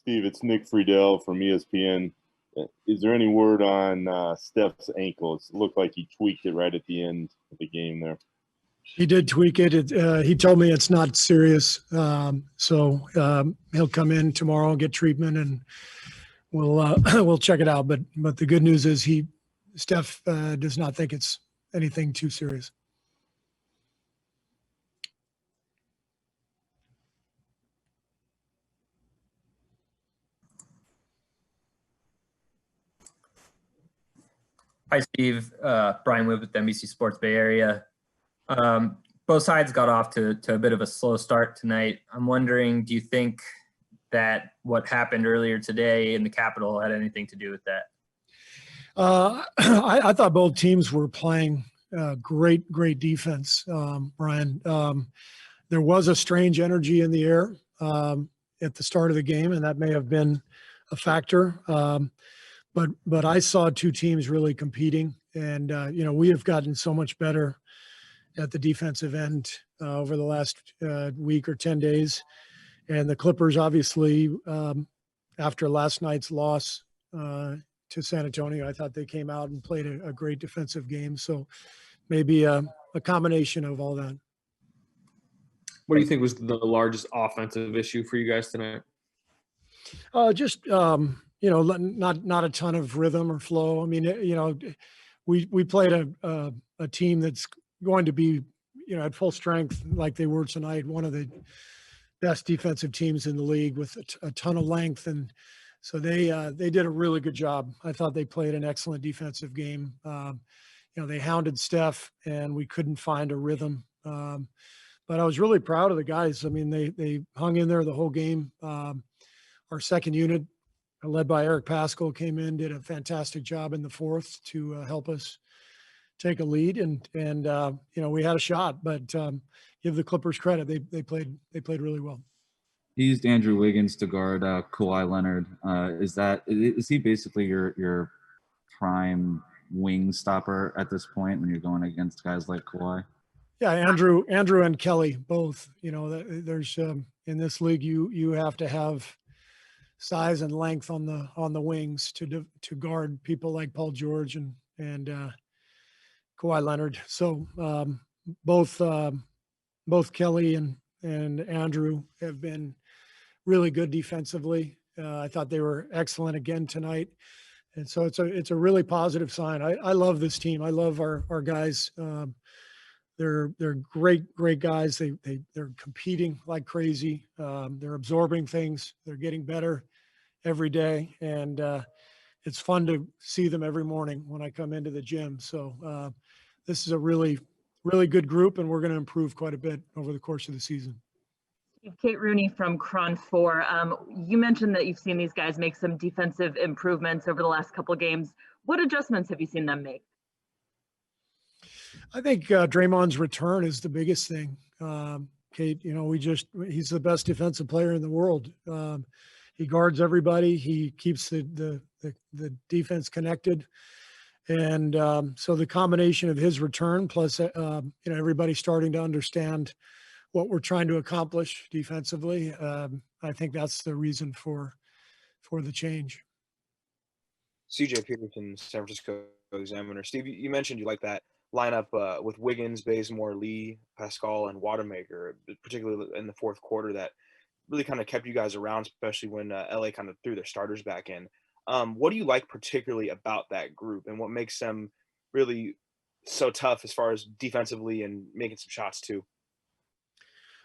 Steve, it's Nick Friedel from ESPN. Is there any word on Steph's ankles? It looked like he tweaked it right at the end of the game there. He did tweak it. He told me it's not serious. So he'll come in tomorrow and get treatment, and we'll check it out. But the good news is Steph does not think it's anything too serious. Hi, Steve. Brian Wood with NBC Sports Bay Area. Both sides got off to a bit of a slow start tonight. I'm wondering, do you think that what happened earlier today in the Capitol had anything to do with that? I thought both teams were playing great defense, Brian. There was a strange energy in the air at the start of the game, and that may have been a factor. But I saw two teams really competing, and we have gotten so much better at the defensive end over the last week or 10 days. And the Clippers, obviously, after last night's loss to San Antonio, I thought they came out and played a great defensive game. So maybe a combination of all that. What do you think was the largest offensive issue for you guys tonight? Not a ton of rhythm or flow. I mean, we played a team that's going to be, at full strength like they were tonight, one of the best defensive teams in the league with a ton of length. And so they did a really good job. I thought they played an excellent defensive game. They hounded Steph and we couldn't find a rhythm. But I was really proud of the guys. I mean, they hung in there the whole game. Our second unit, led by Eric Pascal, came in, did a fantastic job in the fourth to help us take a lead, and we had a shot. But give the Clippers credit; they played really well. He used Andrew Wiggins to guard Kawhi Leonard. Is he basically your prime wing stopper at this point when you're going against guys like Kawhi? Yeah, Andrew and Kelly both. There's in this league you have to have size and length on the wings to guard people like Paul George and Kawhi Leonard. So both Kelly and Andrew have been really good defensively. I thought they were excellent again tonight, and so it's a really positive sign. I love this team. I love our guys. They're great guys. They're competing like crazy. They're absorbing things. They're getting better every day, and it's fun to see them every morning when I come into the gym. So this is a really good group, and we're going to improve quite a bit over the course of the season. Kate Rooney from Cron 4. You mentioned that you've seen these guys make some defensive improvements over the last couple of games. What adjustments have you seen them make? I think Draymond's return is the biggest thing. Kate, he's the best defensive player in the world. He guards everybody. He keeps the defense connected. And so the combination of his return plus, everybody starting to understand what we're trying to accomplish defensively, I think that's the reason for the change. CJ Peterson, San Francisco Examiner. Steve, you mentioned you like that lineup with Wiggins, Bazemore, Lee, Pascal, and Watermaker, particularly in the fourth quarter, that really kind of kept you guys around, especially when LA kind of threw their starters back in. What do you like particularly about that group, and what makes them really so tough as far as defensively and making some shots too?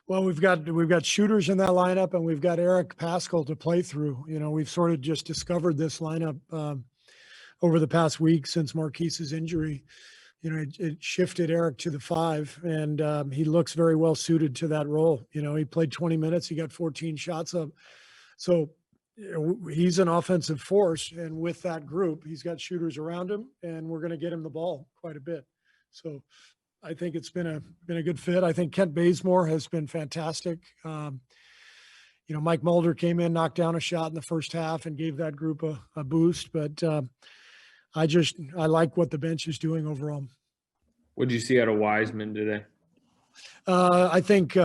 Well, we've got shooters in that lineup, and we've got Eric Pascal to play through. We've sort of just discovered this lineup over the past week since Marquise's injury. It shifted Eric to the 5, and he looks very well suited to that role. He played 20 minutes. He got 14 shots up. So he's an offensive force, and with that group, he's got shooters around him, and we're going to get him the ball quite a bit. So I think it's been a good fit. I think Kent Bazemore has been fantastic. Mike Mulder came in, knocked down a shot in the first half, and gave that group a boost. But I like what the bench is doing overall. What did you see out of Wiseman today? I think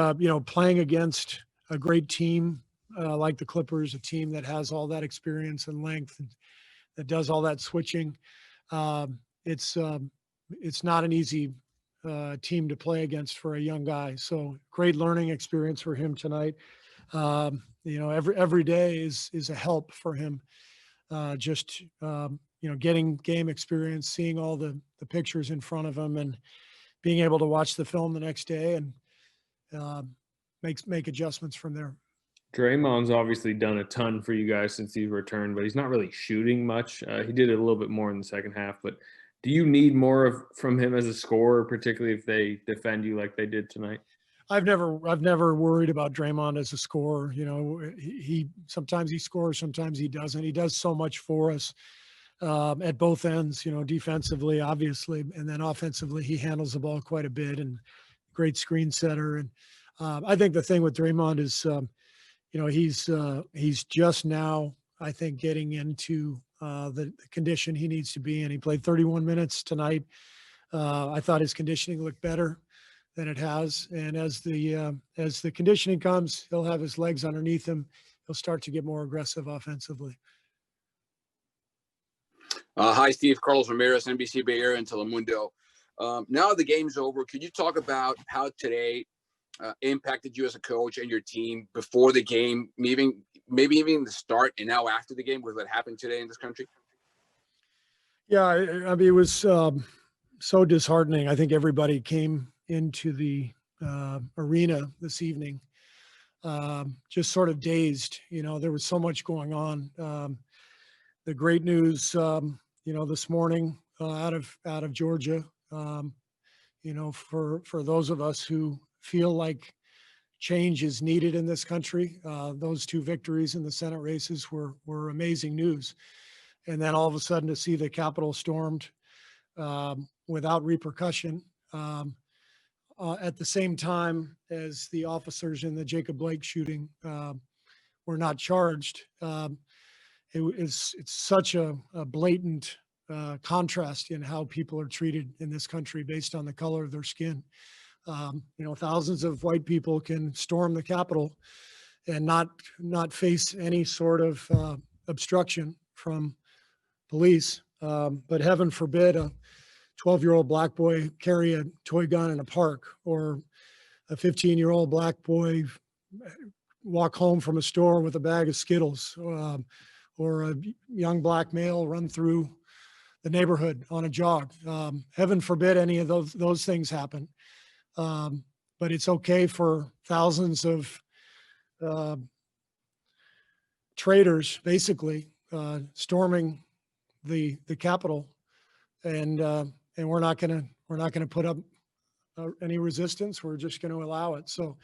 playing against a great team like the Clippers, a team that has all that experience and length and that does all that switching. It's not an easy team to play against for a young guy. So great learning experience for him tonight. Every day is a help for him. Getting game experience, seeing all the pictures in front of him, and being able to watch the film the next day and make adjustments from there. Draymond's obviously done a ton for you guys since he's returned, but he's not really shooting much. He did it a little bit more in the second half, but do you need more from him as a scorer, particularly if they defend you like they did tonight? I've never worried about Draymond as a scorer. He sometimes he scores, sometimes he doesn't. He does so much for us at both ends, defensively, obviously, and then offensively, he handles the ball quite a bit and great screen setter. And I think the thing with Draymond is, he's just now, I think, getting into the condition he needs to be in. He played 31 minutes tonight. I thought his conditioning looked better than it has. And as the conditioning comes, he'll have his legs underneath him. He'll start to get more aggressive offensively. Hi, Steve. Carlos Ramirez, NBC Bay Area and Telemundo. Now the game's over, could you talk about how today impacted you as a coach and your team before the game, maybe even the start and now after the game, with what happened today in this country? Yeah, I mean, it was so disheartening. I think everybody came into the arena this evening just sort of dazed. There was so much going on. The great news, this morning out of Georgia, for those of us who feel like change is needed in this country, those two victories in the Senate races were amazing news. And then all of a sudden to see the Capitol stormed without repercussion at the same time as the officers in the Jacob Blake shooting were not charged. It's such a blatant contrast in how people are treated in this country based on the color of their skin. Thousands of white people can storm the Capitol and not face any sort of obstruction from police. But heaven forbid a 12-year-old black boy carry a toy gun in a park, or a 15-year-old black boy walk home from a store with a bag of Skittles, or a young black male run through the neighborhood on a jog. Heaven forbid any of those things happen. But it's okay for thousands of traitors, basically, storming the Capitol, and we're not gonna put up any resistance. We're just going to allow it. So,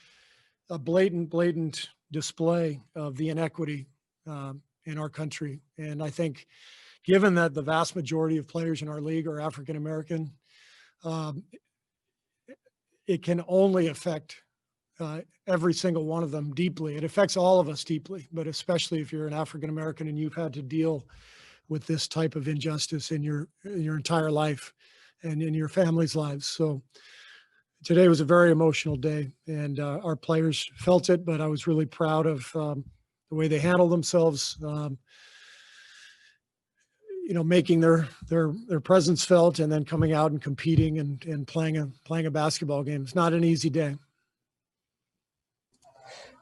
a blatant display of the inequity in our country. And I think, given that the vast majority of players in our league are African American, it can only affect every single one of them deeply. It affects all of us deeply, but especially if you're an African American and you've had to deal with this type of injustice in your entire life and in your family's lives. So today was a very emotional day, and our players felt it, but I was really proud of the way they handled themselves, making their presence felt, and then coming out and competing and playing a basketball game. It's not an easy day.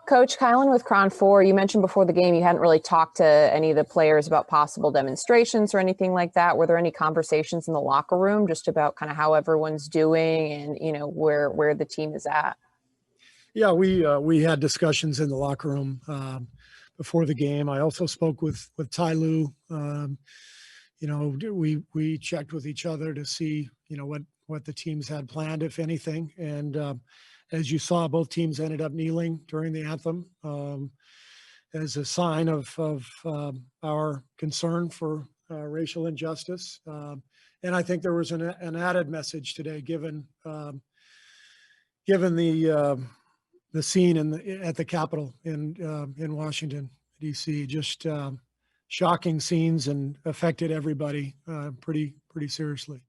Coach Kylan with Cron 4, you mentioned before the game you hadn't really talked to any of the players about possible demonstrations or anything like that. Were there any conversations in the locker room just about kind of how everyone's doing and, where the team is at? Yeah, we had discussions in the locker room before the game. I also spoke with Ty Lue. We checked with each other to see, what the teams had planned, if anything. And as you saw, both teams ended up kneeling during the anthem as a sign of our concern for racial injustice. And I think there was an added message today, given the scene at the Capitol in Washington, D.C. Just shocking scenes and affected everybody pretty seriously.